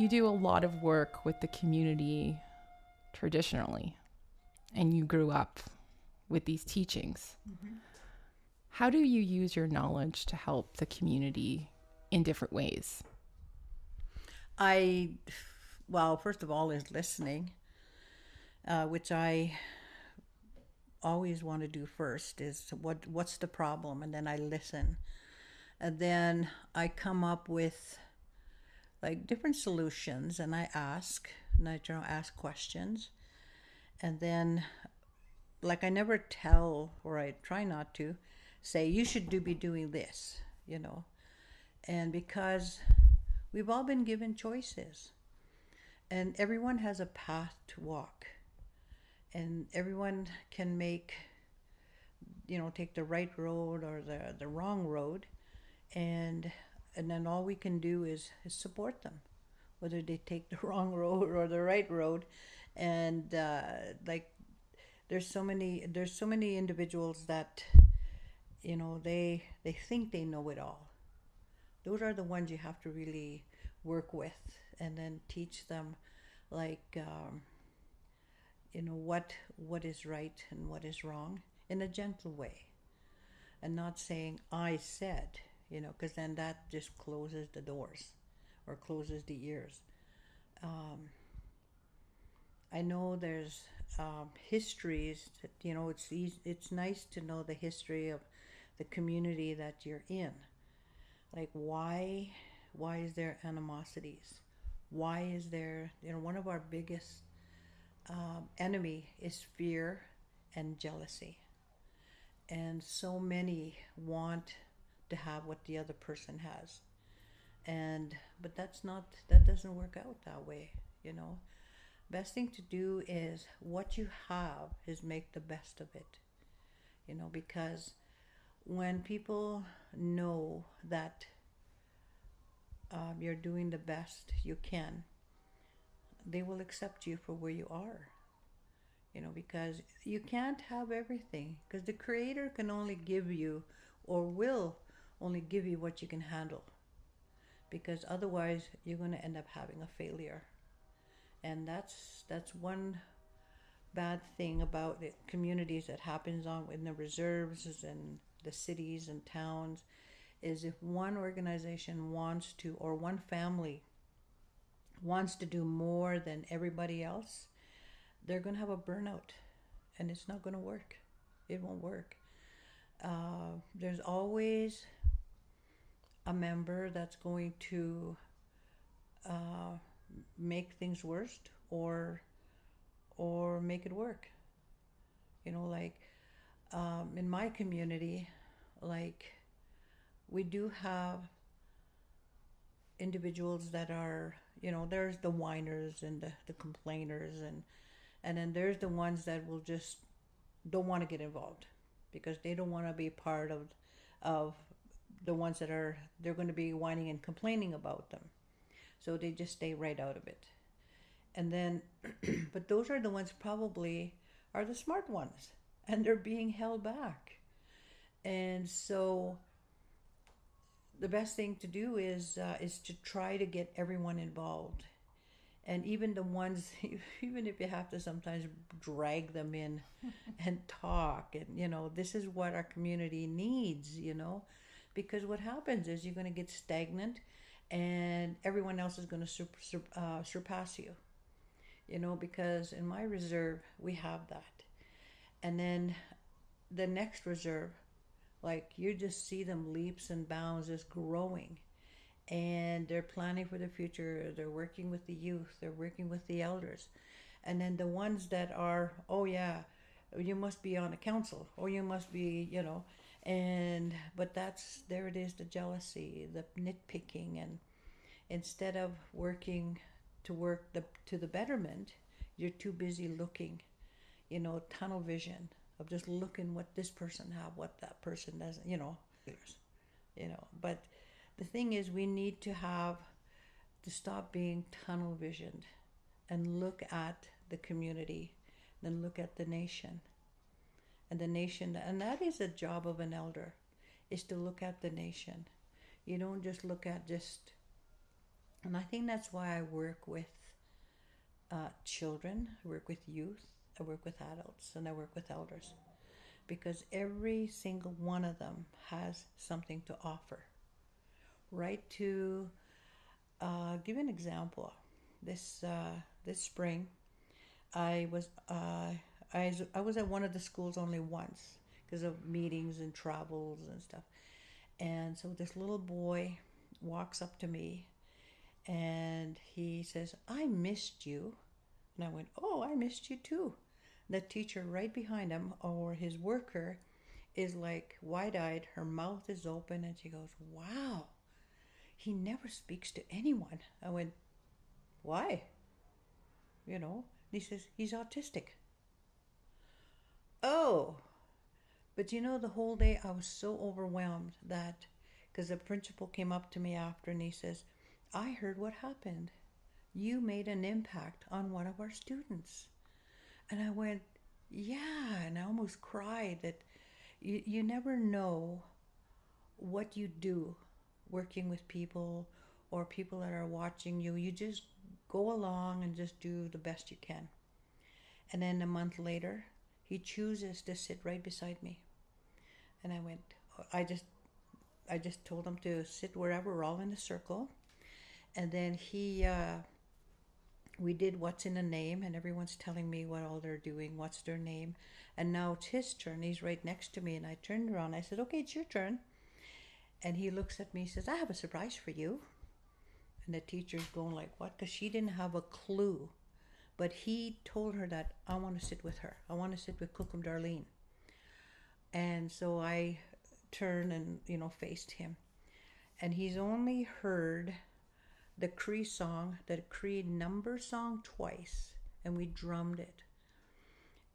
You do a lot of work with the community traditionally, and you grew up with these teachings. Mm-hmm. How do you use your knowledge to help the community in different ways? Well, first of all, is listening, which I always want to do first. Is what's the problem, and then I listen, and then I come up with like different solutions, and I ask questions, and then like I never tell, or I try not to say you should be doing this, and because we've all been given choices, and everyone has a path to walk, and everyone can take the right road or the wrong road, and then all we can do is support them, whether they take the wrong road or the right road. And like there's so many individuals that they think they know it all. Those are the ones you have to really work with, and then teach them, like what is right and what is wrong in a gentle way, and not saying I said, because then that just closes the doors or closes the ears. um, I know there's histories that, it's nice to know the history of the community that you're in. Like why is there animosities? Why is there, one of our biggest enemy is fear and jealousy, and so many want to have what the other person has, and but that doesn't work out that way. Best thing to do is what you have is make the best of it, because when people know that you're doing the best you can, they will accept you for where you are, because you can't have everything, because the creator can only give you, or will only give you, what you can handle, because otherwise you're going to end up having a failure. And that's one bad thing about the communities that happens on in the reserves and the cities and towns, is if one organization wants to, or one family wants to do more than everybody else, they're going to have a burnout, and it's not going to work. It won't work. There's always a member that's going to uh, make things worse, or make it work. Like in my community, like we do have individuals that are, there's the whiners and the complainers, and then there's the ones that will just don't want to get involved, because they don't want to be part of the ones that are, they're going to be whining and complaining about them, so they just stay right out of it. And then but those are the ones probably are the smart ones, and they're being held back. And so the best thing to do is to try to get everyone involved, and even the ones even if you have to sometimes drag them in and talk, and this is what our community needs, because what happens is you're going to get stagnant, and everyone else is going to surpass you, because in my reserve we have that. And then the next reserve, like you just see them leaps and bounds, just growing, and they're planning for the future, they're working with the youth, they're working with the elders. And then the ones that are, oh yeah, you must be on a council, or you must be, and but that's, there it is, the jealousy, the nitpicking, and instead of working to the betterment, you're too busy looking, tunnel vision of just looking what this person have, what that person doesn't, but the thing is, we need to stop being tunnel visioned and look at the community, then look at the nation. And that is a job of an elder, is to look at the nation. You don't just look at just And I think that's why I work with children, I work with youth, I work with adults, and I work with elders. Because every single one of them has something to offer. Right to give you an example. This spring, I was at one of the schools only once because of meetings and travels and stuff. And so this little boy walks up to me and he says, "I missed you." And I went, "Oh, I missed you too." The teacher right behind him, or his worker, is like wide-eyed, her mouth is open, and she goes, "Wow, he never speaks to anyone." I went, "Why?" He says, "He's autistic." Oh, but the whole day I was so overwhelmed that, because the principal came up to me after and he says, "I heard what happened. You made an impact on one of our students." And I went, "Yeah," and I almost cried that you never know what you do working with people or people that are watching you. You just go along and just do the best you can. And then a month later, he chooses to sit right beside me. And I just told him to sit wherever, we're all in a circle. And then we did what's in a name, and everyone's telling me what all they're doing, what's their name. And now it's his turn. He's right next to me, and I turned around. I said, "Okay, it's your turn." And he looks at me and says, "I have a surprise for you." And the teacher's going like, "What?" Because she didn't have a clue. But he told her that I want to sit with her. I want to sit with Elder Darlene. And so I turned and, faced him. And he's only heard the Cree song, the Cree number song twice. And we drummed it.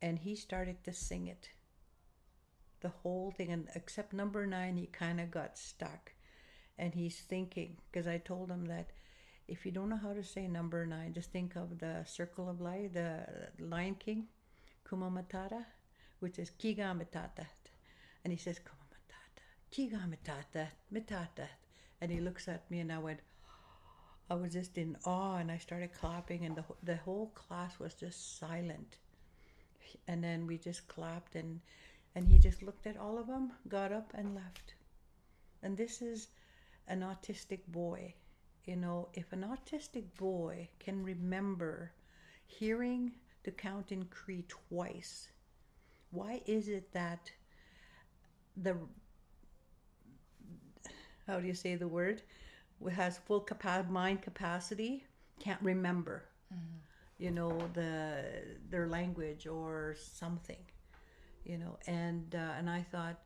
And he started to sing it. The whole thing. And except number 9, he kind of got stuck. And he's thinking, because I told him that if you don't know how to say number 9, just think of the Circle of Life, the Lion King, Kuma Matata, which is Kiga Matata. And he says, "Kuma Matata, Kiga Matata, Matata." And he looks at me and I was just in awe, and I started clapping, and the whole class was just silent. And then we just clapped, and he just looked at all of them, got up and left. And this is an autistic boy. If an autistic boy can remember hearing to count in Cree twice, why is it that how do you say the word, has full mind capacity, can't remember, their language or something, and I thought,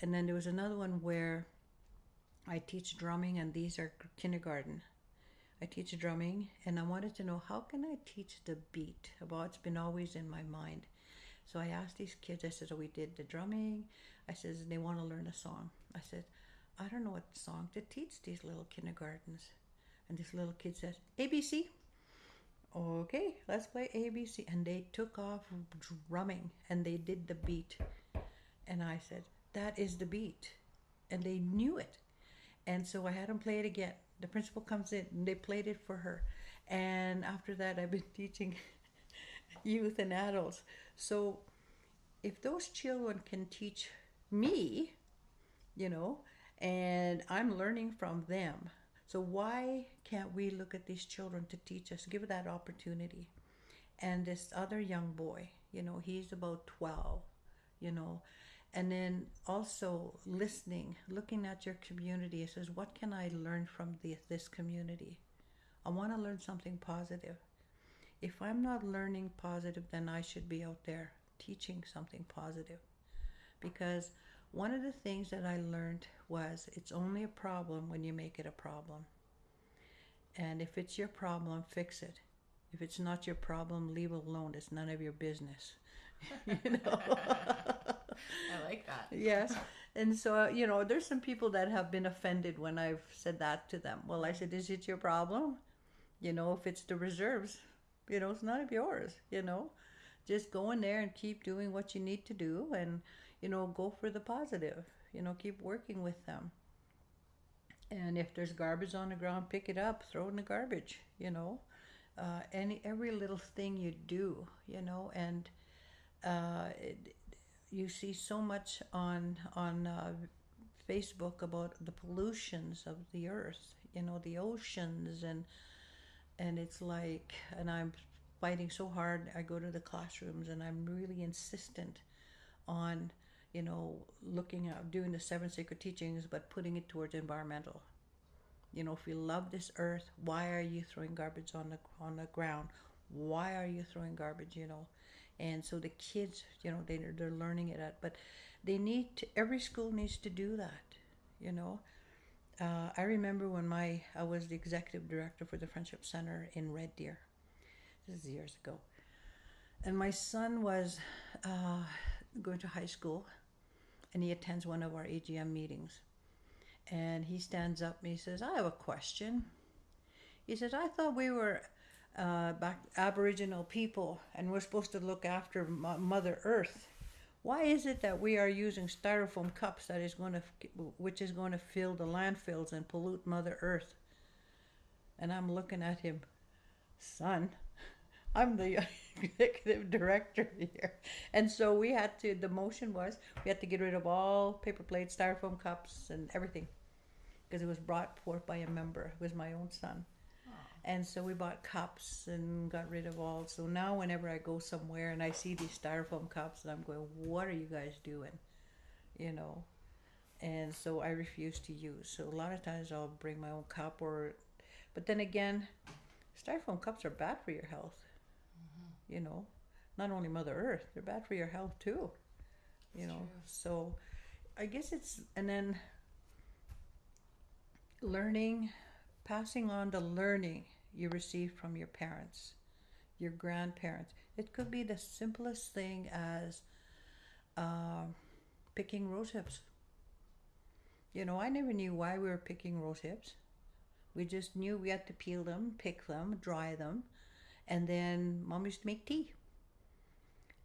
and then there was another one where I teach drumming, and these are kindergarten. I teach drumming, and I wanted to know, how can I teach the beat? Well, it's been always in my mind. So I asked these kids, I said, "Oh, we did the drumming." I said, "They want to learn a song." I said, "I don't know what song to teach these little kindergartens." And this little kid says, "ABC." "Okay, let's play ABC." And they took off drumming, and they did the beat. And I said, "That is the beat." And they knew it. And so I had them play it again. The principal comes in, and they played it for her. And after that, I've been teaching youth and adults. So if those children can teach me, and I'm learning from them, so why can't we look at these children to teach us, give that opportunity? And this other young boy, he's about 12, and then also listening, looking at your community. It says, what can I learn from this community? I want to learn something positive. If I'm not learning positive, then I should be out there teaching something positive. Because one of the things that I learned was, it's only a problem when you make it a problem. And if it's your problem, fix it. If it's not your problem, leave it alone. It's none of your business. I like that. Yes. And so, there's some people that have been offended when I've said that to them. Well, I said, is it your problem? If it's the reserves, it's none of yours, Just go in there and keep doing what you need to do, and, go for the positive, keep working with them. And if there's garbage on the ground, pick it up, throw it in the garbage, every little thing you do, and you see so much on Facebook about the pollutions of the earth, the oceans, and it's like, and I'm fighting so hard. I go to the classrooms and I'm really insistent on, looking at doing the 7 sacred teachings, but putting it towards environmental. If you love this earth, why are you throwing garbage on the ground? Why are you throwing garbage? And so the kids, they're learning it but they need to. Every school needs to do that. I remember when I was the executive director for the Friendship Center in Red Deer. This is years ago, and my son was going to high school, and he attends one of our AGM meetings. And he stands up and he says, "I have a question." He says, "I thought we were back Aboriginal people and we're supposed to look after Mother Earth. Why is it that we are using styrofoam cups which is going to fill the landfills and pollute Mother Earth?" And I'm looking at him, "Son, I'm the executive director here." And so the motion was, we had to get rid of all paper plates, styrofoam cups, and everything, because it was brought forth by a member. It was my own son. Oh. And so we bought cups and got rid of all. So now whenever I go somewhere and I see these styrofoam cups, and I'm going, what are you guys doing? And so I refuse to use. So a lot of times I'll bring my own cup, but then again, styrofoam cups are bad for your health. Mm-hmm. Not only Mother Earth, they're bad for your health too. True. So I guess and then learning, passing on the learning you received from your parents, your grandparents. It could be the simplest thing as picking rose hips. I never knew why we were picking rose hips. We just knew we had to peel them, pick them, dry them, and then Mom used to make tea.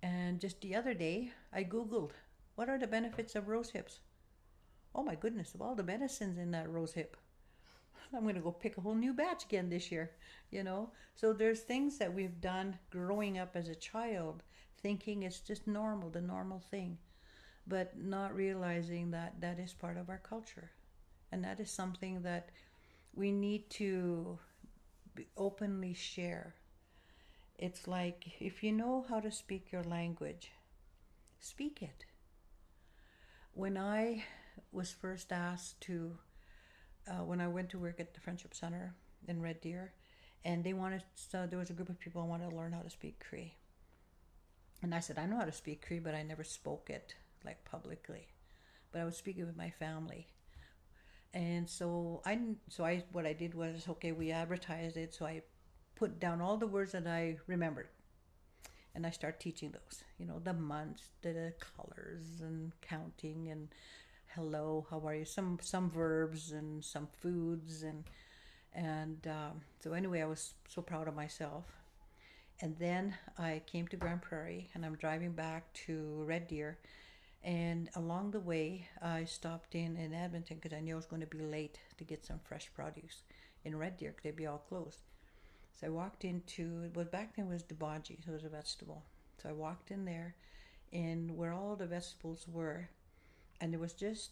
And just the other day, I Googled, what are the benefits of rose hips? Oh my goodness, of all the medicines in that rose hip, I'm going to go pick a whole new batch again this year, So there's things that we've done growing up as a child, thinking it's just normal, the normal thing, but not realizing that that is part of our culture. And that is something that we need to openly share. It's like, if you know how to speak your language, speak it. When I was first asked to, when I went to work at the Friendship Center in Red Deer, and there was a group of people who wanted to learn how to speak Cree. And I said, I know how to speak Cree, but I never spoke it like publicly. But I would speak it with my family. And so what I did was, okay, we advertised it, so I put down all the words that I remembered. And I start teaching those, the months, the colors, and counting, and hello, how are you? Some verbs and some foods, and so anyway, I was so proud of myself. And then I came to Grand Prairie, and I'm driving back to Red Deer, and along the way, I stopped in Edmonton because I knew I was going to be late to get some fresh produce in Red Deer because they'd be all closed. So I walked back then it was Debaji, so it was a vegetable. So I walked in there, and where all the vegetables were, and there was just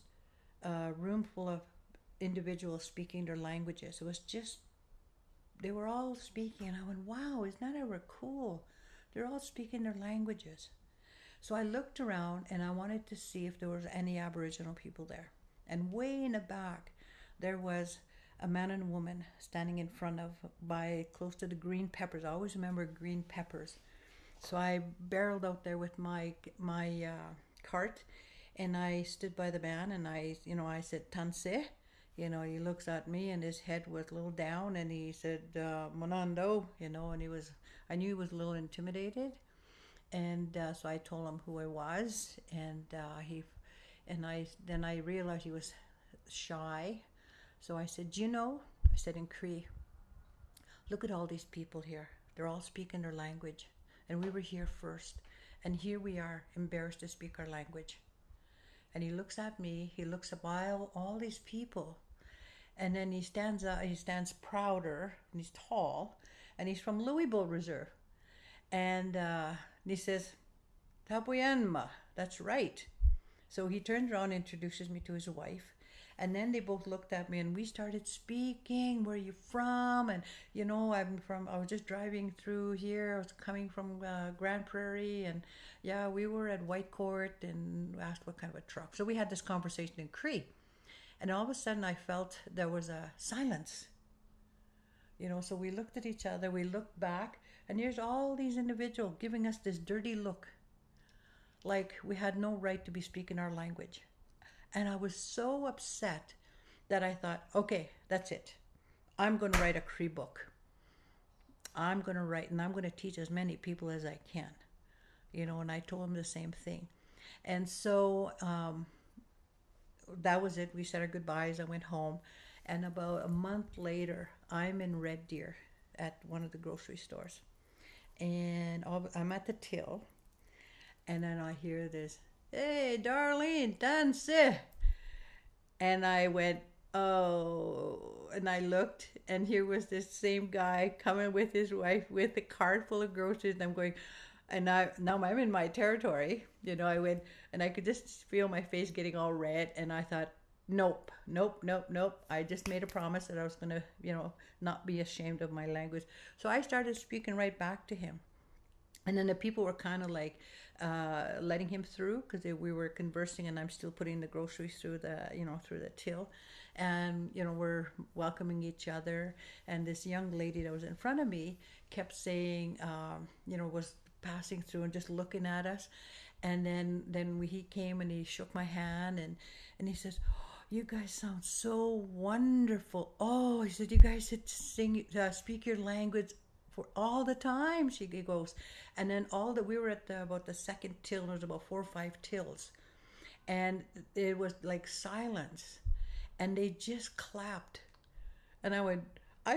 a room full of individuals speaking their languages. They were all speaking, and I went, wow, isn't that ever cool? They're all speaking their languages. So I looked around, and I wanted to see if there was any Aboriginal people there. And way in the back, there was a man and a woman standing in front of, close to the green peppers. I always remember green peppers. So I barreled out there with my cart, and I stood by the man, and I said, Tanse. He looks at me, and his head was a little down, and he said, Monando, and I knew he was a little intimidated. And so I told him who I was, and then I realized he was shy. So I said, I said in Cree, look at all these people here. They're all speaking their language. And we were here first. And here we are, embarrassed to speak our language. And he looks at me, he looks at all these people. And then he stands up, he stands prouder, and he's tall, and he's from Louisville Reserve. And he says, Tapuyanma, that's right. So he turns around and introduces me to his wife. And then they both looked at me and we started speaking. Where are you from? And, I was just driving through here. I was coming from Grand Prairie. And yeah, we were at White Court and asked what kind of a truck. So we had this conversation in Cree. And all of a sudden I felt there was a silence. So we looked at each other, we looked back, and here's all these individuals giving us this dirty look. Like we had no right to be speaking our language. And I was so upset that I thought, okay, that's it. I'm going to write a Cree book. I'm going to write, and I'm going to teach as many people as I can. And I told him the same thing. And so that was it. We said our goodbyes. I went home. And about a month later, I'm in Red Deer at one of the grocery stores. And I'm at the till. And then I hear this, hey, Darlene, dance. And I went, oh, and I looked, and here was this same guy coming with his wife with a cart full of groceries. And I'm going, and now I'm in my territory. I went, and I could just feel my face getting all red. And I thought, nope. I just made a promise that I was going to, not be ashamed of my language. So I started speaking right back to him. And then the people were kind of like letting him through because we were conversing, and I'm still putting the groceries through the till, and we're welcoming each other. And this young lady that was in front of me kept saying, was passing through and just looking at us. And then he came and he shook my hand and he says, oh, you guys sound so wonderful. Oh, he said, you guys should speak your language for all the time, she goes. And then we were at about the second till, and there was about 4 or 5 tills. And it was like silence. And they just clapped. And I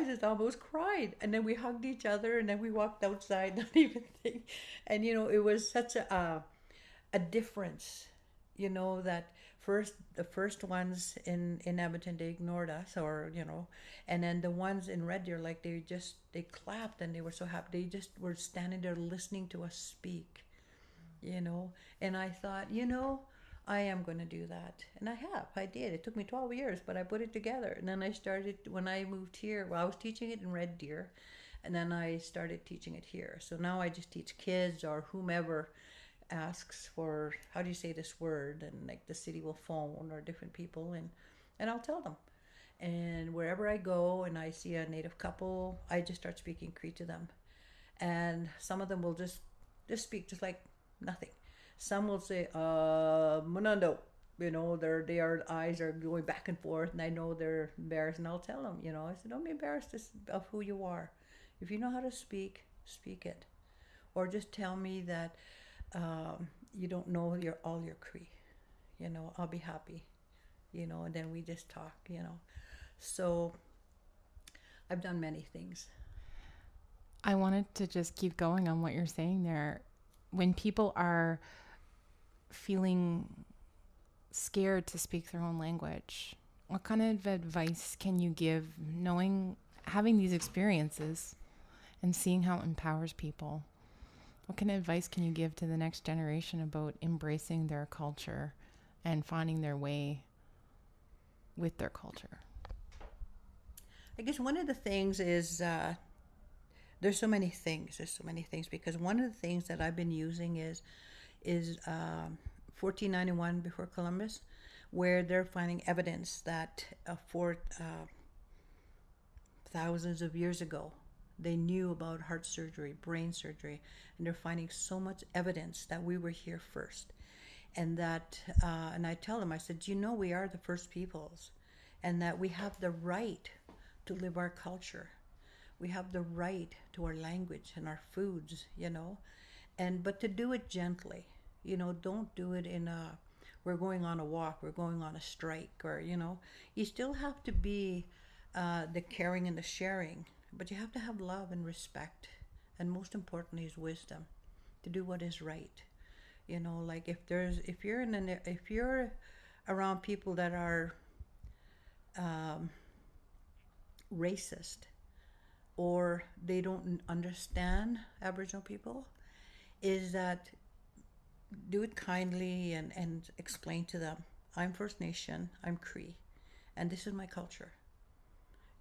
just almost cried. And then we hugged each other, and then we walked outside, not even think. And, it was such a difference, that the first ones in Edmonton, they ignored us, and then the ones in Red Deer, like they clapped and they were so happy. They just were standing there listening to us speak, and I thought, I am going to do that. And I did. It took me 12 years, but I put it together. And then I started, when I moved here, I was teaching it in Red Deer, and then I started teaching it here. So now I just teach kids or whomever asks for, how do you say this word, and like the city will phone or different people, and I'll tell them. And wherever I go and I see a native couple, I just start speaking Cree to them. And some of them will just speak just like nothing. Some will say Munando, their eyes are going back and forth, and I know they're embarrassed, and I'll tell them, I said, don't be embarrassed of who you are. If you know how to speak it. Or just tell me that you don't know all your Cree, I'll be happy, and then we just talk, So I've done many things. I wanted to just keep going on what you're saying there. When people are feeling scared to speak their own language, what kind of advice can you give, having these experiences and seeing how it empowers people? What kind of advice can you give to the next generation about embracing their culture and finding their way with their culture? I guess one of the things is, there's so many things, because one of the things that I've been using is 1491 before Columbus, where they're finding evidence that thousands of years ago, they knew about heart surgery, brain surgery, and they're finding so much evidence that we were here first. And that, and I tell them, I said, we are the first peoples, and that we have the right to live our culture. We have the right to our language and our foods, but to do it gently. Don't do it we're going on a walk, we're going on a strike, or, you still have to be the caring and the sharing. But you have to have love and respect, and most importantly is wisdom to do what is right. Like if you're around people that are racist or they don't understand Aboriginal people is that do it kindly and explain to them, I'm First Nation, I'm Cree, and this is my culture,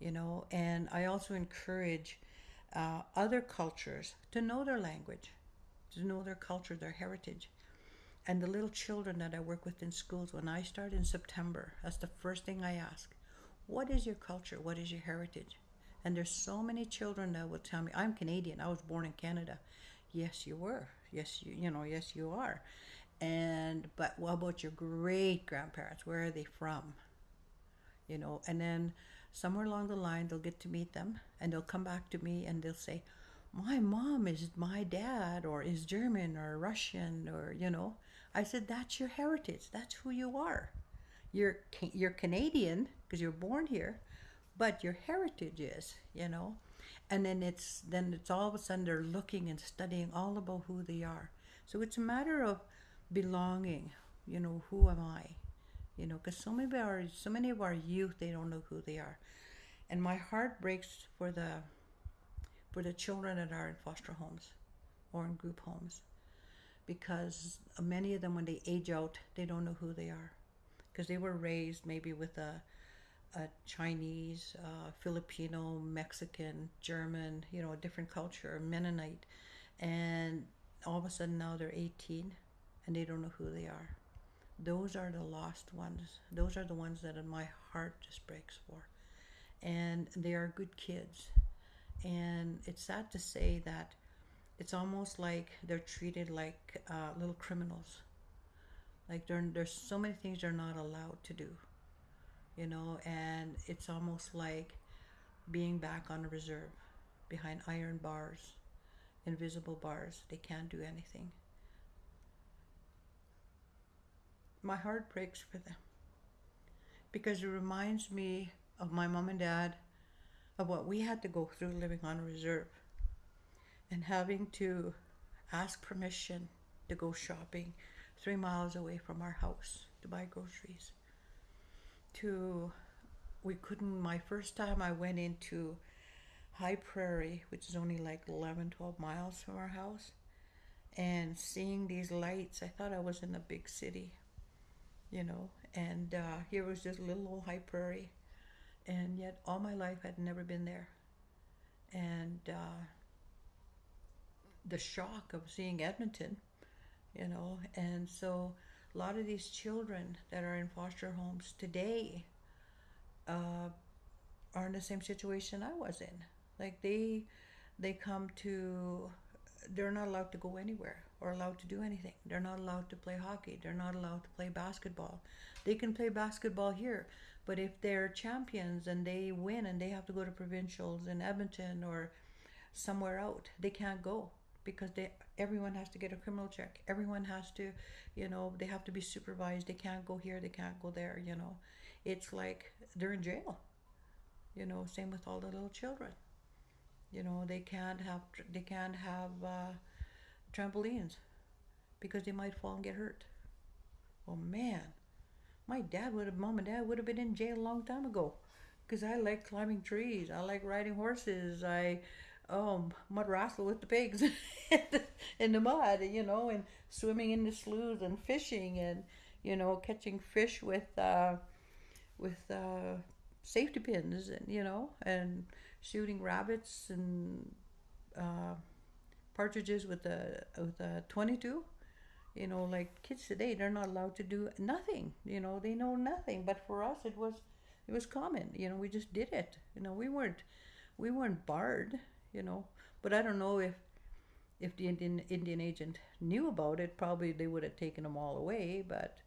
and I also encourage other cultures to know their language, to know their culture, their heritage. And the little children that I work with in schools, when I start in September, that's the first thing I ask. What is your culture? What is your heritage? And there's so many children that will tell me, I'm Canadian. I was born in Canada. Yes, you were. Yes, yes, you are. But what about your great grandparents? Where are they from? And then somewhere along the line, they'll get to meet them and they'll come back to me and they'll say, my mom is my dad or is German or Russian or, I said, that's your heritage. That's who you are. You're Canadian because you're born here, but your heritage is, and then it's all of a sudden they're looking and studying all about who they are. So it's a matter of belonging, who am I? Because so many of our youth, they don't know who they are. And my heart breaks for the children that are in foster homes or in group homes, because many of them, when they age out, they don't know who they are, because they were raised maybe with a Chinese, Filipino, Mexican, German, a different culture, Mennonite, and all of a sudden now they're 18 and they don't know who they are. Those are the lost ones. Those are the ones that my heart just breaks for. And they are good kids. And it's sad to say that it's almost like they're treated like little criminals. Like there's so many things they're not allowed to do, and it's almost like being back on a reserve behind iron bars, invisible bars. They can't do anything. My heart breaks for them because it reminds me of my mom and dad, of what we had to go through living on a reserve and having to ask permission to go shopping 3 miles away from our house to buy groceries. My first time I went into High Prairie, which is only like 11, 12 miles from our house, and seeing these lights, I thought I was in a big city, and here was just little old High Prairie, and yet all my life I'd never been there. And the shock of seeing Edmonton, and so a lot of these children that are in foster homes today are in the same situation I was in. Like they they're not allowed to go anywhere or allowed to do anything. They're not allowed to play hockey. They're not allowed to play basketball. They can play basketball here, but if they're champions and they win and they have to go to provincials in Edmonton or somewhere out, they can't go, because everyone has to get a criminal check. Everyone has to, they have to be supervised. They can't go here, they can't go there, It's like they're in jail. Same with all the little children. They can't have trampolines because they might fall and get hurt. Oh man, mom and dad would have been in jail a long time ago, because I like climbing trees. I like riding horses. Mud wrestle with the pigs in the mud, and swimming in the sloughs and fishing and, catching fish with safety pins and, and shooting rabbits and partridges with a 22. Like kids today, they're not allowed to do nothing. They know nothing. But for us, it was common. We just did it. We weren't barred. But I don't know if the Indian agent knew about it. Probably they would have taken them all away. But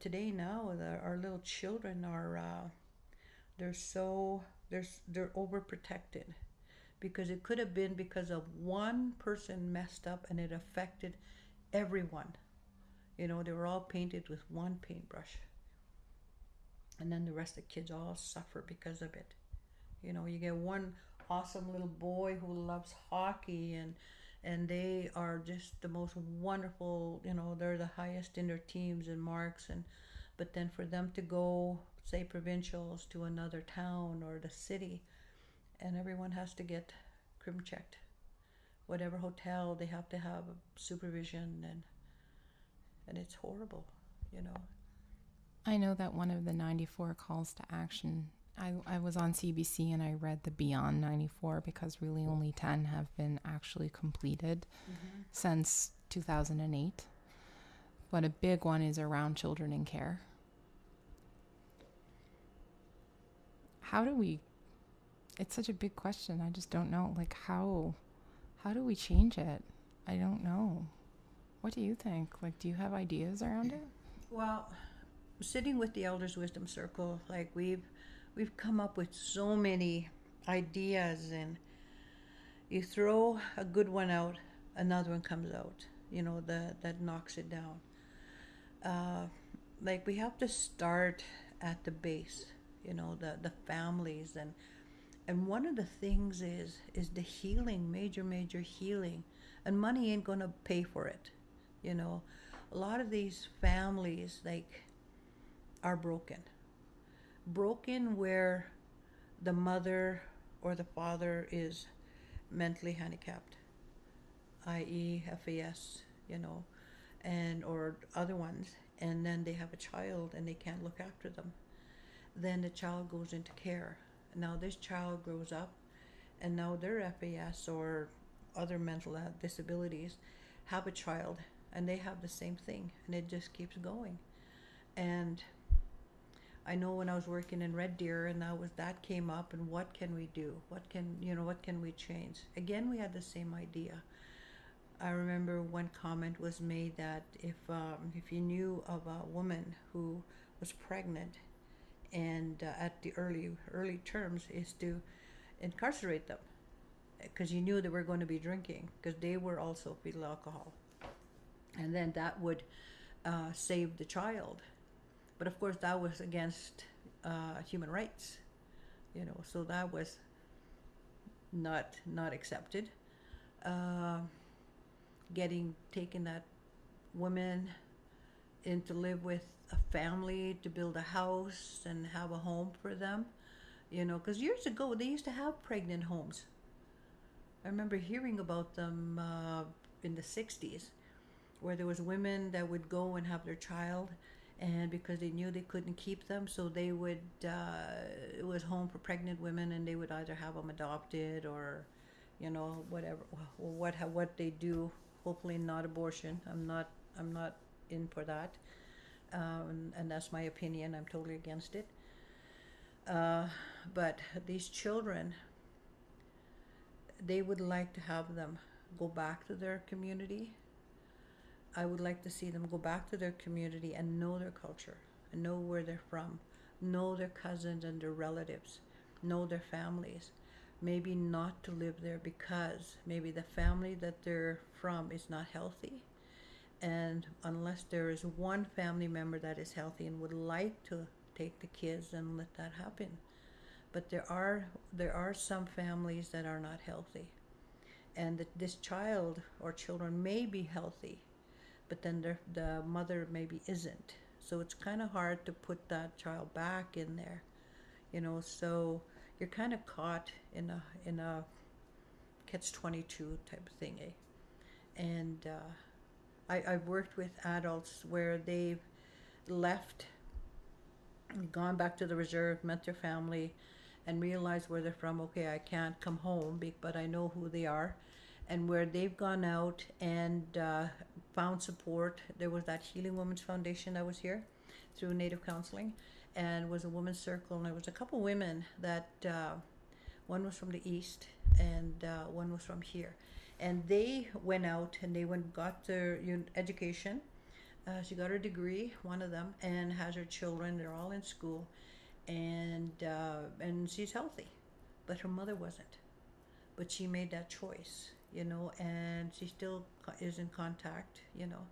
today now, our little children are they're overprotected, because it could have been because of one person messed up and it affected everyone. They were all painted with one paintbrush, and then the rest of the kids all suffer because of it. You get one awesome little boy who loves hockey, and they are just the most wonderful, they're the highest in their teams and marks, but then for them to go say provincials to another town or the city, and everyone has to get crim checked. Whatever hotel, they have to have supervision, and it's horrible, you know. I know that one of the 94 calls to action, I was on CBC and I read the Beyond 94 because really only 10 have been actually completed since 2008. But a big one is around children in care. How do we, it's such a big question. I just don't know. Like, how do we change it? I don't know. What do you think? Like, do you have ideas around it? Well, sitting with the Elders Wisdom Circle, like we've come up with so many ideas, and you throw a good one out, another one comes out, you know, that knocks it down. Like we have to start at the base, you know, the families, and one of the things is the healing, major healing, and money ain't gonna pay for it, you know. A lot of these families like are broken where the mother or the father is mentally handicapped, i.e. FAS, you know, and or other ones, and then they have a child and they can't look after them. Then the child goes into care. Now this child grows up, and now their FAS or other mental disabilities have a child, and they have the same thing, and it just keeps going. And I know when I was working in Red Deer, and that came up, and what can we do? What can we change? Again, we had the same idea. I remember one comment was made that if you knew of a woman who was pregnant, and at the early terms, is to incarcerate them, because you knew they were going to be drinking, because they were also fetal alcohol, and then that would save the child. But of course, that was against human rights, you know. So that was not accepted. Taking that woman in to live with a family, to build a house and have a home for them, you know. Because years ago, they used to have pregnant homes. I remember hearing about them in the 60s, where there was women that would go and have their child, and because they knew they couldn't keep them, so they would it was home for pregnant women, and they would either have them adopted or, you know, whatever, what they do. Hopefully not abortion. I'm not in for that, and that's my opinion. I'm totally against it. But these children, they would like to have them go back to their community. I would like to see them go back to their community and know their culture, and know where they're from, know their cousins and their relatives, know their families. Maybe not to live there because maybe the family that they're from is not healthy. And unless there is one family member that is healthy and would like to take the kids, and let that happen. But there are some families that are not healthy, and this child or children may be healthy, but then the mother maybe isn't. So it's kind of hard to put that child back in there, you know. So you're kind of caught in a catch-22 type of thing, eh? And I've worked with adults where they've left, gone back to the reserve, met their family, and realized where they're from. Okay, I can't come home, but I know who they are. And where they've gone out and found support. There was that Healing Women's Foundation that was here through Native Counseling, and was a women's circle, and there was a couple women that one was from the east and one was from here, and they went out and got their education. She got her degree, one of them, and has her children. They're all in school, and she's healthy, but her mother wasn't. But she made that choice, you know, and she still is in contact, you know.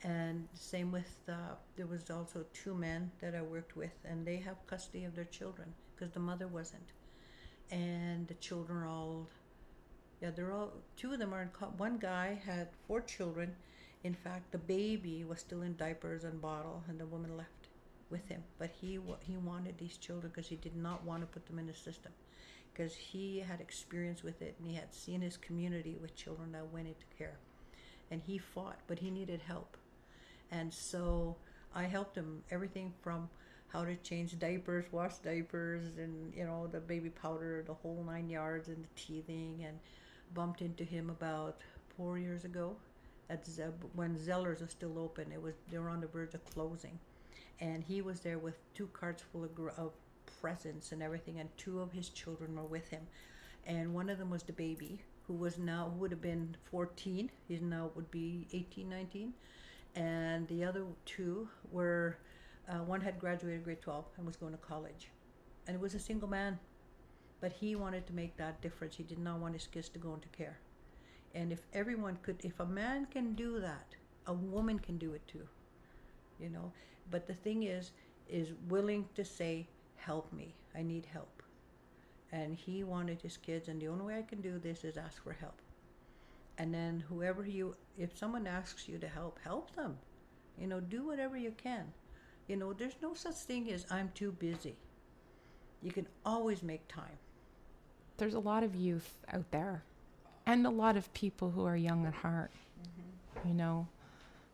And same with, there was also two men that I worked with, and they have custody of their children because the mother wasn't. And the children are all, two of them are one guy had 4 children. In fact, the baby was still in diapers and bottle, and the woman left with him, but he wanted these children because he did not want to put them in the system, because he had experience with it and he had seen his community with children that went into care, and he fought, but he needed help. And so I helped him everything from how to change diapers, wash diapers, and the baby powder, the whole 9 yards, and the teething. And bumped into him about 4 years ago at when Zellers was still open. They were on the verge of closing, and he was there with 2 carts full of presents and everything, and 2 of his children were with him, and one of them was the baby who would have been 14. He now would be 18, 19, and the other 2 were. One had graduated grade 12 and was going to college, and it was a single man, but he wanted to make that difference. He did not want his kids to go into care. And if a man can do that, a woman can do it too, but the thing is willing to say, help me, I need help. And he wanted his kids, and the only way I can do this is ask for help. And then if someone asks you to help them, do whatever you can. There's no such thing as I'm too busy. You can always make time. There's a lot of youth out there, and a lot of people who are young at heart,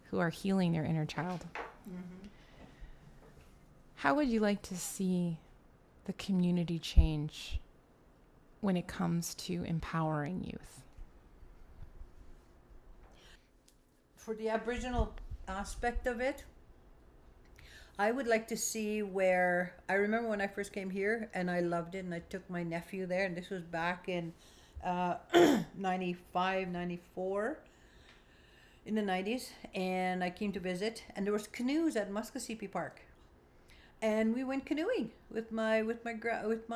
who are healing their inner child. Mm-hmm. How would you like to see the community change when it comes to empowering youth? For the Aboriginal aspect of it, I would like to see where, I remember when I first came here and I loved it, and I took my nephew there, and this was back in 95, 94, in the 90s, and I came to visit, and there was canoes at Muskosipi Park, and we went canoeing with my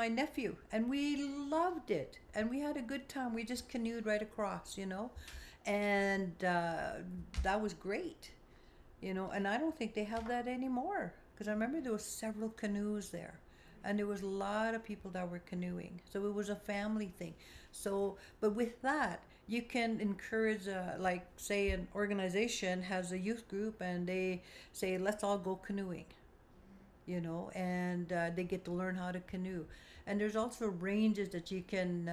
nephew, and we loved it, and we had a good time. We just canoed right across, and that was great. And I don't think they have that anymore, because I remember there was several canoes there, and there was a lot of people that were canoeing, so it was a family thing. So, but with that, you can encourage, like say an organization has a youth group, and they say, let's all go canoeing, and they get to learn how to canoe. And there's also ranges that you can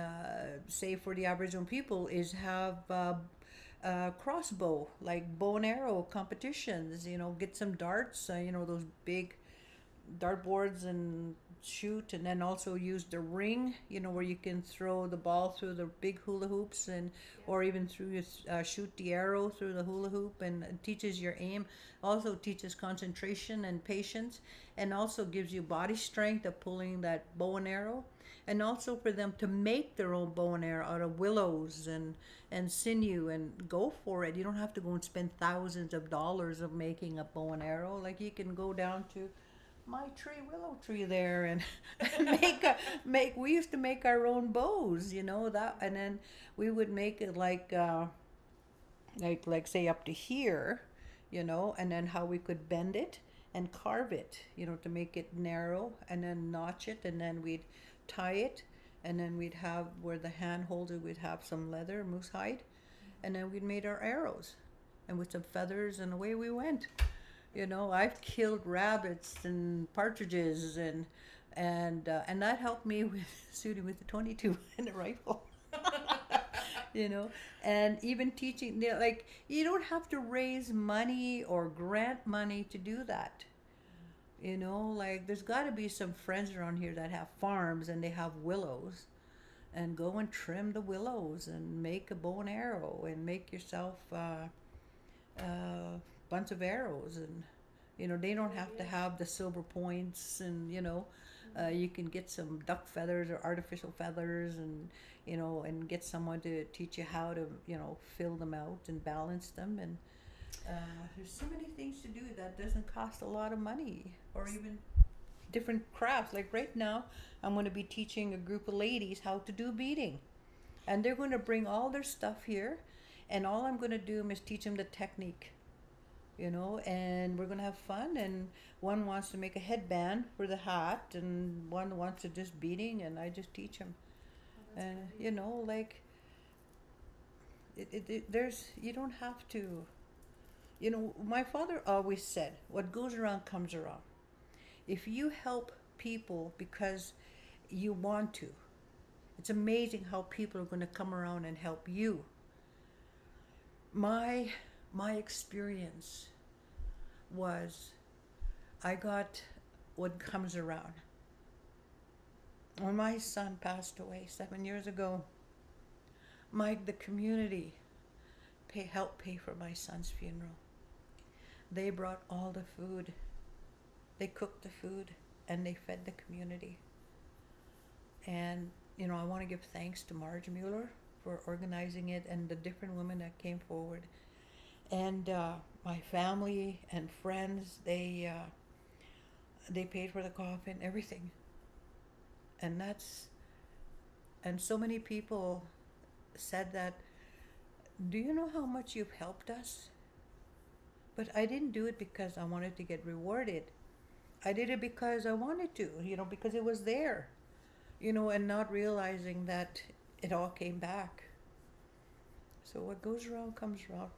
say for the Aboriginal people is have crossbow, like bow and arrow competitions, get some darts, those big dart boards, and shoot, and then also use the ring, where you can throw the ball through the big hula hoops, and or even shoot the arrow through the hula hoop, and it teaches your aim, also teaches concentration and patience, and also gives you body strength of pulling that bow and arrow, and also for them to make their own bow and arrow out of willows and sinew, and go for it. You don't have to go and spend thousands of dollars of making a bow and arrow. Like, you can go down to my willow tree there, and we used to make our own bows, that, and then we would make it like say up to here, and then how we could bend it and carve it, to make it narrow, and then notch it, and then we'd tie it, and then we'd have where the hand holder, we'd have some leather, moose hide, and then we'd made our arrows, and with some feathers, and away we went. I've killed rabbits and partridges, and that helped me with shooting with the 22 and the rifle. And even teaching, like, you don't have to raise money or grant money to do that. Like, there's got to be some friends around here that have farms and they have willows, and go and trim the willows and make a bow and arrow, and make yourself bunch of arrows, and they don't have to have the silver points, and you can get some duck feathers or artificial feathers, and and get someone to teach you how to fill them out and balance them, and there's so many things to do that doesn't cost a lot of money, or even different crafts. Like right now I'm going to be teaching a group of ladies how to do beading, and they're going to bring all their stuff here, and all I'm going to do is teach them the technique, and we're going to have fun. And one wants to make a headband for the hat, and one wants to just beading, and I just teach them. Like there's, you don't have to, my father always said, what goes around comes around. If you help people because you want to, it's amazing how people are going to come around and help you. My experience was, I got what comes around. When my son passed away 7 years ago, the community helped pay for my son's funeral. They brought all the food. They cooked the food and they fed the community. And, I want to give thanks to Marge Mueller for organizing it and the different women that came forward. And my family and friends, they paid for the coffin, everything. And so many people said that, do you know how much you've helped us? But I didn't do it because I wanted to get rewarded. I did it because I wanted to, because it was there, and not realizing that it all came back. So what goes around comes around.